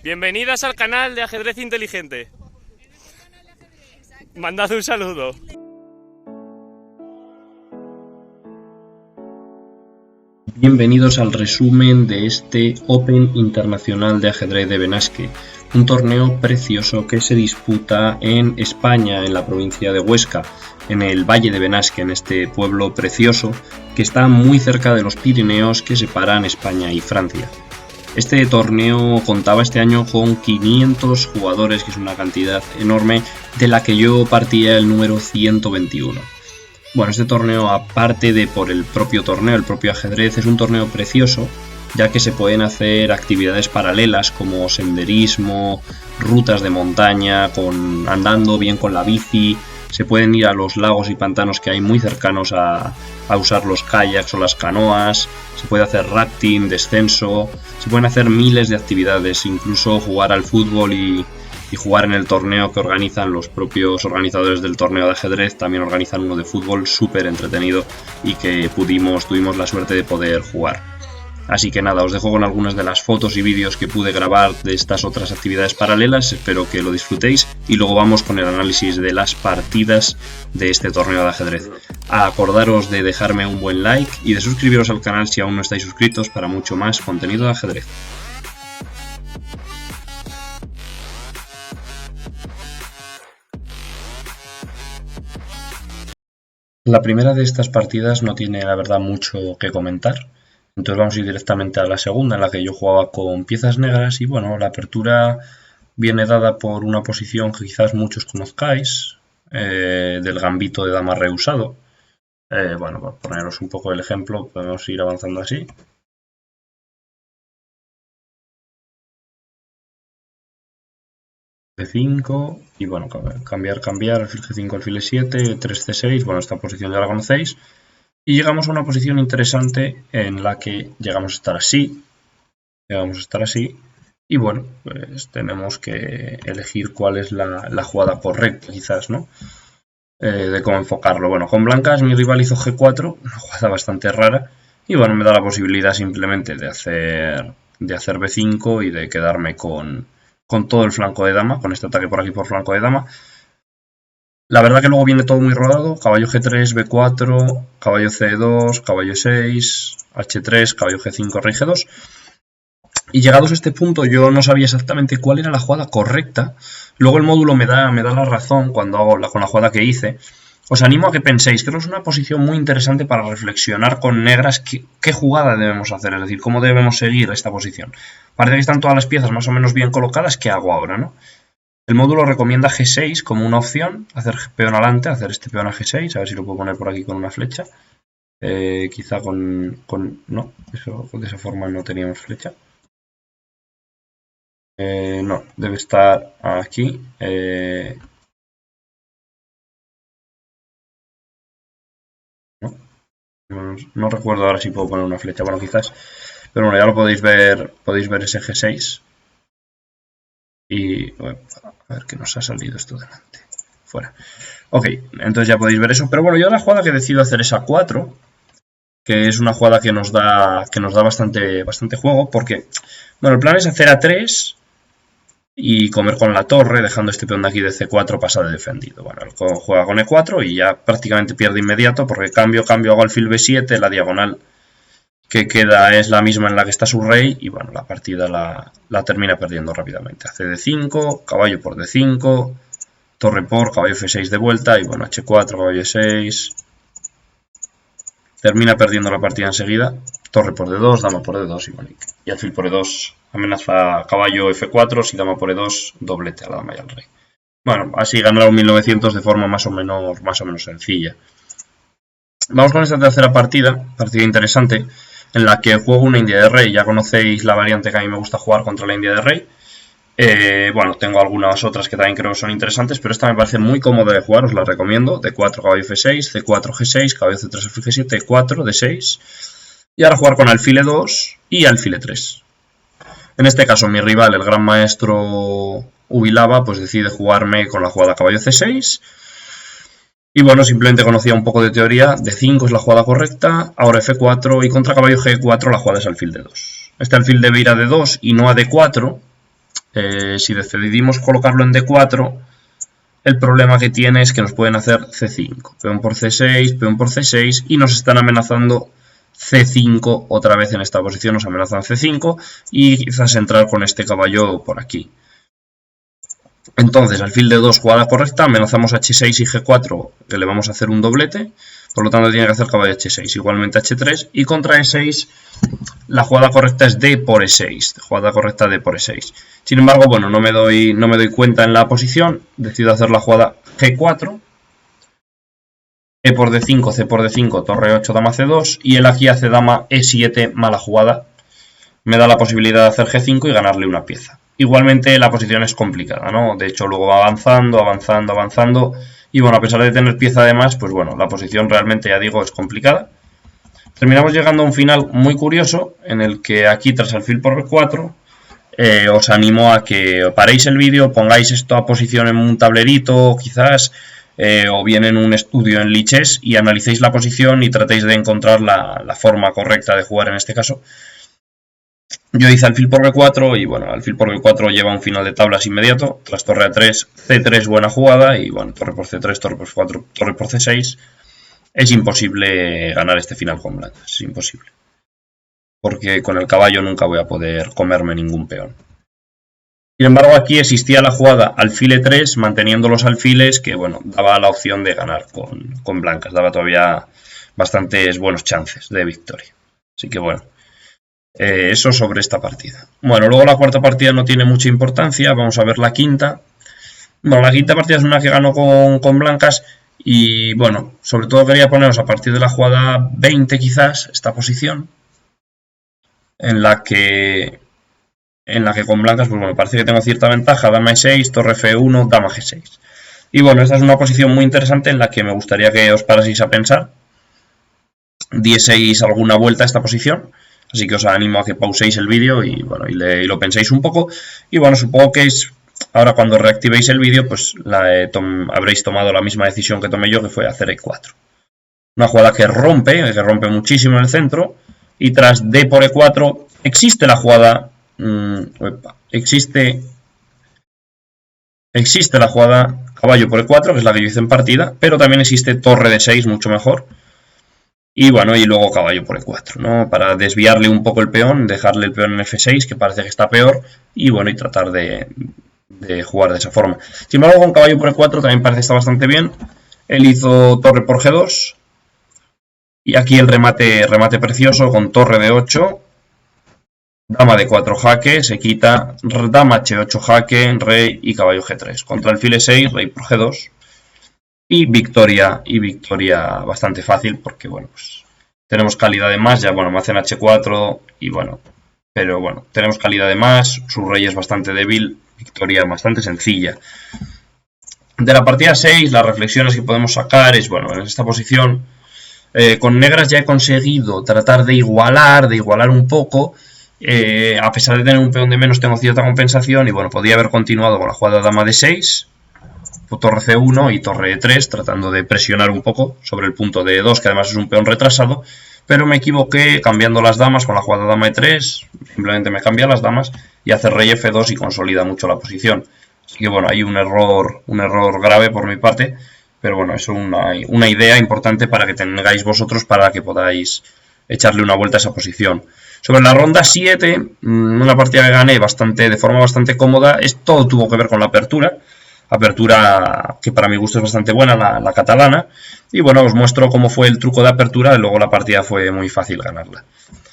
Bienvenidas al canal de Ajedrez Inteligente. Mandad un saludo. Bienvenidos al resumen de este Open Internacional de Ajedrez de Benasque, un torneo precioso que se disputa en España, en la provincia de Huesca, en el Valle de Benasque, en este pueblo precioso que está muy cerca de los Pirineos que separan España y Francia. Este torneo contaba este año con 500 jugadores, que es una cantidad enorme, de la que yo partía el número 121. Bueno, este torneo, aparte de por el propio torneo, el propio ajedrez, es un torneo precioso, ya que se pueden hacer actividades paralelas como senderismo, rutas de montaña, andando bien con la bici, se pueden ir a los lagos y pantanos que hay muy cercanos a usar los kayaks o las canoas, se puede hacer rafting, descenso, se pueden hacer miles de actividades, incluso jugar al fútbol y jugar en el torneo que organizan los propios organizadores del torneo de ajedrez. También organizan uno de fútbol súper entretenido y que tuvimos la suerte de poder jugar. Así que nada, os dejo con algunas de las fotos y vídeos que pude grabar de estas otras actividades paralelas, espero que lo disfrutéis y luego vamos con el análisis de las partidas de este torneo de ajedrez. Acordaros de dejarme un buen like y de suscribiros al canal si aún no estáis suscritos para mucho más contenido de ajedrez. La primera de estas partidas no tiene la verdad mucho que comentar. Entonces vamos a ir directamente a la segunda, en la que yo jugaba con piezas negras y bueno, la apertura viene dada por una posición que quizás muchos conozcáis, del gambito de dama rehusado. Bueno, para poneros un poco el ejemplo, podemos ir avanzando así. G5 y bueno, cambiar, alfil G5, alfil E7, 3C6, bueno, esta posición ya la conocéis. Y llegamos a una posición interesante en la que llegamos a estar así. Y bueno, pues tenemos que elegir cuál es la jugada correcta, quizás, ¿no? De cómo enfocarlo. Bueno, con blancas mi rival hizo G4, una jugada bastante rara. Y bueno, me da la posibilidad simplemente de hacer B5 y de quedarme con todo el flanco de dama, con este ataque por aquí por flanco de dama. La verdad que luego viene todo muy rodado, caballo G3, B4, caballo C2, caballo 6, H3, caballo G5, rey G2. Y llegados a este punto yo no sabía exactamente cuál era la jugada correcta. Luego el módulo me da la razón cuando hago con la jugada que hice. Os animo a que penséis, creo que es una posición muy interesante para reflexionar con negras qué jugada debemos hacer, es decir, cómo debemos seguir esta posición. Parece que están todas las piezas más o menos bien colocadas, ¿qué hago ahora, no? El módulo recomienda G6 como una opción, hacer peón adelante, hacer este peón a G6, a ver si lo puedo poner por aquí con una flecha. Quizá no, de esa forma no teníamos flecha. No, debe estar aquí. No recuerdo ahora si puedo poner una flecha, bueno quizás. Pero bueno, ya lo podéis ver ese G6. Y bueno, a ver qué nos ha salido esto delante. Fuera. Ok, entonces ya podéis ver eso. Pero bueno, yo la jugada que decido hacer es A4, que es una jugada que nos da bastante juego, porque bueno, el plan es hacer A3 y comer con la torre, dejando este peón de aquí de C4 pasar de defendido. Bueno, él juega con E4 y ya prácticamente pierde inmediato, porque cambio, hago alfil B7, la diagonal que queda es la misma en la que está su rey y bueno, la partida la termina perdiendo rápidamente. Hace D5, caballo por D5, torre por, caballo F6 de vuelta y bueno, H4, caballo E6. Termina perdiendo la partida enseguida, torre por D2, dama por D2 y bueno, y alfil por E2 amenaza caballo F4, si dama por E2, doblete a la dama y al rey. Bueno, así ganará un 1900 de forma más o menos sencilla. Vamos con esta tercera partida interesante, en la que juego una india de rey. Ya conocéis la variante que a mí me gusta jugar contra la india de rey. Bueno, tengo algunas otras que también creo que son interesantes, pero esta me parece muy cómoda de jugar, os la recomiendo. D4, caballo F6, C4, G6, caballo C3, alfil G7, E4, D6. Y ahora jugar con alfil E2 y alfil E3. En este caso mi rival, el gran maestro Ubilava, pues decide jugarme con la jugada caballo C6. Y bueno, simplemente conocía un poco de teoría, D5 es la jugada correcta, ahora F4 y contra caballo G4 la jugada es alfil D2. Este alfil debe ir a D2 y no a D4, si decidimos colocarlo en D4, el problema que tiene es que nos pueden hacer C5, peón por C6, peón por C6 y nos están amenazando C5 otra vez en esta posición, nos amenazan C5 y quizás entrar con este caballo por aquí. Entonces, alfil D2, jugada correcta, amenazamos H6 y G4, que le vamos a hacer un doblete, por lo tanto tiene que hacer caballo H6, igualmente H3, y contra E6 la jugada correcta es D por E6, jugada correcta D por E6. Sin embargo, bueno, no me doy cuenta en la posición, decido hacer la jugada G4, E por D5, C por D5, torre 8, dama C2, y él aquí hace dama E7, mala jugada, me da la posibilidad de hacer G5 y ganarle una pieza. Igualmente la posición es complicada, ¿no? De hecho luego va avanzando, avanzando, avanzando, y bueno, a pesar de tener pieza de más, pues bueno, la posición realmente, ya digo, es complicada. Terminamos llegando a un final muy curioso, en el que aquí tras alfil por B4, os animo a que paréis el vídeo, pongáis esta posición en un tablerito, quizás, o bien en un estudio en Lichess, y analicéis la posición y tratéis de encontrar la forma correcta de jugar en este caso. Yo hice alfil por B4 y bueno, alfil por B4 lleva un final de tablas inmediato, tras torre A3, C3 buena jugada y bueno, torre por C3, torre por C4, torre por C6. Es imposible ganar este final con blancas, es imposible. Porque con el caballo nunca voy a poder comerme ningún peón. Sin embargo, aquí existía la jugada alfil E3, manteniendo los alfiles, que bueno, daba la opción de ganar con blancas, daba todavía bastantes buenos chances de victoria. Así que bueno. Eso sobre esta partida. Bueno, luego la cuarta partida no tiene mucha importancia. Vamos a ver la quinta. Bueno, la quinta partida es una que ganó con blancas. Y bueno, sobre todo quería poneros a partir de la jugada 20 quizás, esta posición. En la que con blancas, pues bueno, parece que tengo cierta ventaja. Dama E6, torre F1, dama G6. Y bueno, esta es una posición muy interesante en la que me gustaría que os paraseis a pensar. Dieseis alguna vuelta a esta posición. Así que os animo a que pauséis el vídeo y bueno, y lo penséis un poco. Y bueno, supongo que ahora cuando reactivéis el vídeo, pues habréis tomado la misma decisión que tomé yo, que fue hacer E4. Una jugada que rompe muchísimo en el centro. Y tras D por E4 existe la jugada. Existe la jugada caballo por E4, que es la que yo hice en partida. Pero también existe torre D6, mucho mejor. Y bueno, y luego caballo por E4, ¿no? Para desviarle un poco el peón, dejarle el peón en F6, que parece que está peor, y bueno, y tratar de jugar de esa forma. Sin embargo, con caballo por E4 también parece que está bastante bien. Él hizo torre por G2, y aquí el remate precioso con torre D8, dama D4 jaque, se quita, dama H8 jaque, rey y caballo G3. Contra alfil E6, rey por G2. Y victoria bastante fácil porque, bueno, pues tenemos calidad de más, ya, bueno, me hacen H4 y bueno, pero bueno, tenemos calidad de más, su rey es bastante débil, victoria bastante sencilla. De la partida 6, las reflexiones que podemos sacar es, bueno, en esta posición, con negras ya he conseguido tratar de igualar un poco, a pesar de tener un peón de menos tengo cierta compensación y bueno, podría haber continuado con la jugada dama D6, torre C1 y torre E3, tratando de presionar un poco sobre el punto de E2, que además es un peón retrasado, pero me equivoqué cambiando las damas con la jugada dama E3, simplemente me cambia las damas y hace rey F2 y consolida mucho la posición. Así que bueno, hay un error grave por mi parte, pero bueno, es una idea importante para que tengáis vosotros para que podáis echarle una vuelta a esa posición. Sobre la ronda 7, una partida que gané de forma bastante cómoda, todo tuvo que ver con la apertura que para mi gusto es bastante buena, la catalana, y bueno, os muestro cómo fue el truco de apertura y luego la partida fue muy fácil ganarla.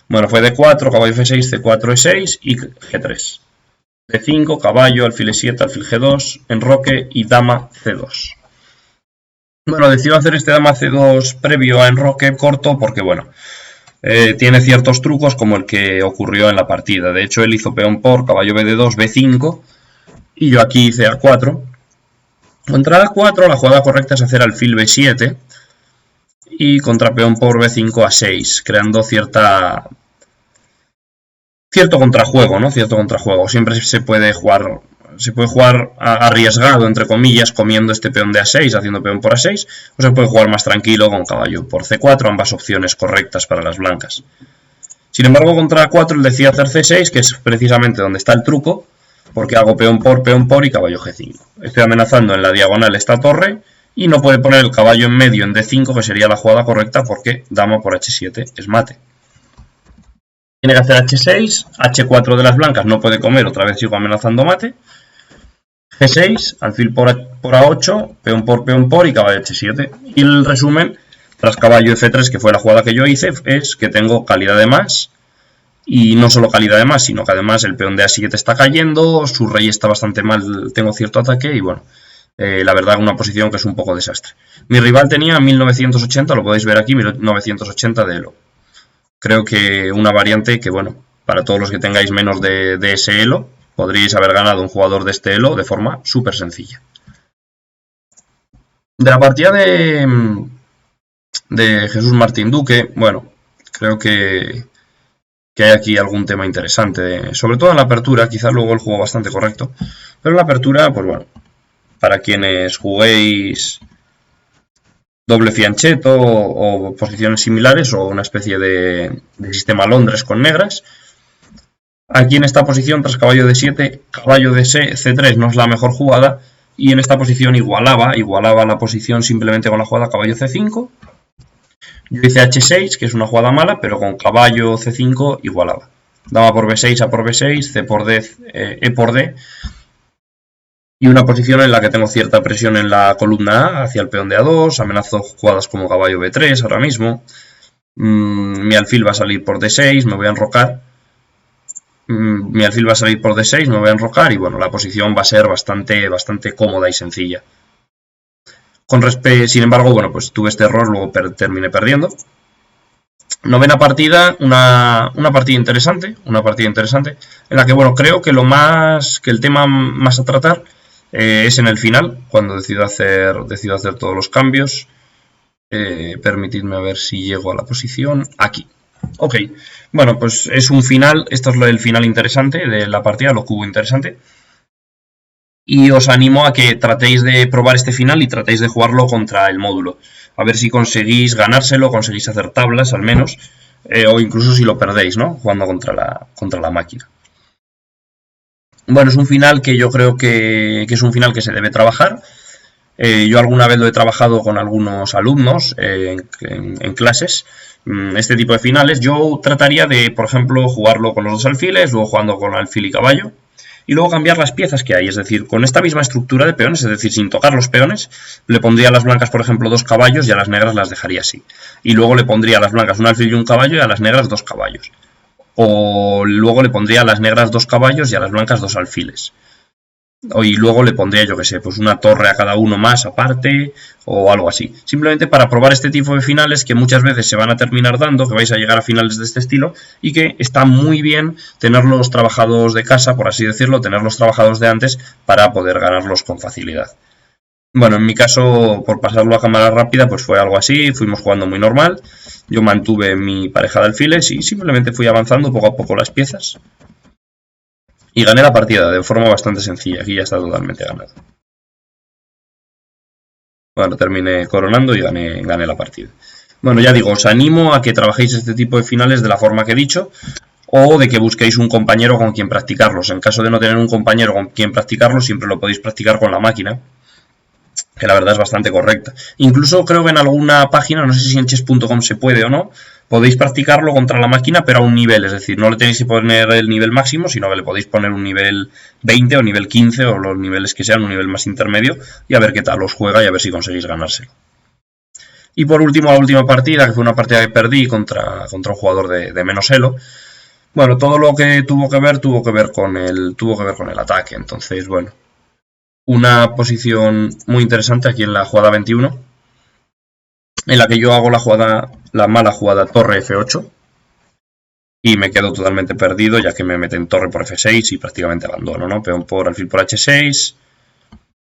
Bueno, fue D4, caballo F6, C4, E6 y G3. D5, caballo, alfil E7, alfil G2, enroque y dama C2. Bueno, decido hacer este dama C2 previo a enroque corto porque, bueno, tiene ciertos trucos como el que ocurrió en la partida. De hecho, él hizo peón por caballo BD2, B5 y yo aquí hice A4. Contra A4 la jugada correcta es hacer alfil B7 y contra peón por B5 A6, creando cierto contrajuego, ¿no? Cierto contrajuego. Siempre se puede jugar arriesgado, entre comillas, comiendo este peón de A6, haciendo peón por A6, o se puede jugar más tranquilo con caballo por C4, ambas opciones correctas para las blancas. Sin embargo, contra A4 él decide hacer C6, que es precisamente donde está el truco, porque hago peón por y caballo G5. Estoy amenazando en la diagonal esta torre y no puede poner el caballo en medio en D5, que sería la jugada correcta, porque dama por H7 es mate. Tiene que hacer H6, H4 de las blancas no puede comer, otra vez sigo amenazando mate. G6, alfil por A8, peón por y caballo H7. Y el resumen, tras caballo F3, que fue la jugada que yo hice, es que tengo calidad de más. Y no solo calidad de más, sino que además el peón de A7 está cayendo, su rey está bastante mal, tengo cierto ataque y bueno, la verdad una posición que es un poco desastre. Mi rival tenía 1980, lo podéis ver aquí, 1980 de Elo. Creo que una variante que, bueno, para todos los que tengáis menos de ese Elo, podríais haber ganado un jugador de este Elo de forma súper sencilla. De la partida de Jesús Martín Duque, bueno, creo que hay aquí algún tema interesante, sobre todo en la apertura, quizás luego el juego bastante correcto, pero en la apertura, pues bueno, para quienes juguéis doble fianchetto o posiciones similares o una especie de sistema Londres con negras, aquí en esta posición, tras caballo D7, caballo de C3 no es la mejor jugada, y en esta posición igualaba la posición simplemente con la jugada caballo C5. Yo hice H6, que es una jugada mala, pero con caballo C5 igualaba. Dama por B6, A por B6, C por D, E por D. Y una posición en la que tengo cierta presión en la columna A hacia el peón de A2. Amenazo jugadas como caballo B3 ahora mismo. Mi alfil va a salir por D6, me voy a enrocar. Mi alfil va a salir por D6, me voy a enrocar. Y bueno, la posición va a ser bastante cómoda y sencilla. Sin embargo, bueno, pues tuve este error, luego terminé perdiendo. Novena partida, una partida interesante, en la que, bueno, creo que el tema más a tratar es en el final, cuando decido hacer todos los cambios. Permitidme a ver si llego a la posición, aquí. Ok, bueno, pues es un final, esto es el final interesante de la partida, lo que hubo interesante. Y os animo a que tratéis de probar este final y tratéis de jugarlo contra el módulo. A ver si conseguís ganárselo, conseguís hacer tablas al menos, o incluso si lo perdéis, ¿no? Jugando contra la máquina. Bueno, es un final que yo creo que es un final que se debe trabajar. Yo alguna vez lo he trabajado con algunos alumnos en clases. Este tipo de finales yo trataría de, por ejemplo, jugarlo con los dos alfiles, luego jugando con alfil y caballo. Y luego cambiar las piezas que hay, es decir, con esta misma estructura de peones, es decir, sin tocar los peones, le pondría a las blancas, por ejemplo, 2 caballos y a las negras las dejaría así. Y luego le pondría a las blancas un alfil y un caballo y a las negras 2 caballos. O luego le pondría a las negras 2 caballos y a las blancas 2 alfiles. Y luego le pondría, yo que sé, pues una torre a cada uno más aparte o algo así. Simplemente para probar este tipo de finales que muchas veces se van a terminar dando, que vais a llegar a finales de este estilo y que está muy bien tenerlos trabajados de casa, por así decirlo, tenerlos trabajados de antes para poder ganarlos con facilidad. Bueno, en mi caso, por pasarlo a cámara rápida, pues fue algo así, fuimos jugando muy normal. Yo mantuve mi pareja de alfiles y simplemente fui avanzando poco a poco las piezas. Y gané la partida de forma bastante sencilla, aquí ya está totalmente ganado. Bueno, terminé coronando y gané la partida. Bueno, ya digo, os animo a que trabajéis este tipo de finales de la forma que he dicho, o de que busquéis un compañero con quien practicarlos. En caso de no tener un compañero con quien practicarlos, siempre lo podéis practicar con la máquina, que la verdad es bastante correcta. Incluso creo que en alguna página, no sé si en chess.com se puede o no, podéis practicarlo contra la máquina, pero a un nivel, es decir, no le tenéis que poner el nivel máximo, sino que le podéis poner un nivel 20 o nivel 15 o los niveles que sean, un nivel más intermedio, y a ver qué tal os juega y a ver si conseguís ganárselo. Y por último, la última partida, que fue una partida que perdí contra un jugador de menos elo. Bueno, todo lo que tuvo que ver con el ataque, entonces, bueno, una posición muy interesante aquí en la jugada 21, en la que yo hago la mala jugada torre F8 y me quedo totalmente perdido, ya que me meten torre por F6 y prácticamente abandono, ¿no? Peón por alfil por H6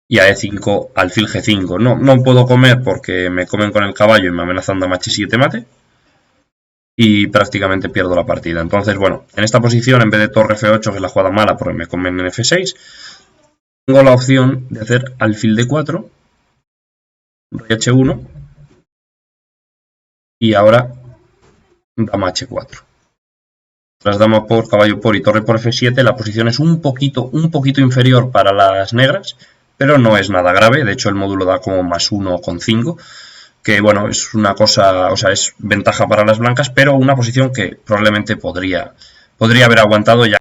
y a E5 alfil G5. No puedo comer porque me comen con el caballo y me amenazan dama H7 mate y prácticamente pierdo la partida. Entonces, bueno, en esta posición, en vez de torre F8, que es la jugada mala porque me comen en F6, tengo la opción de hacer alfil D4, rey H1 y ahora dama H4. Tras dama por, caballo por y torre por F7, la posición es un poquito inferior para las negras, pero no es nada grave. De hecho, el módulo da como +1,5, que bueno, es una cosa, o sea, es ventaja para las blancas, pero una posición que probablemente podría haber aguantado ya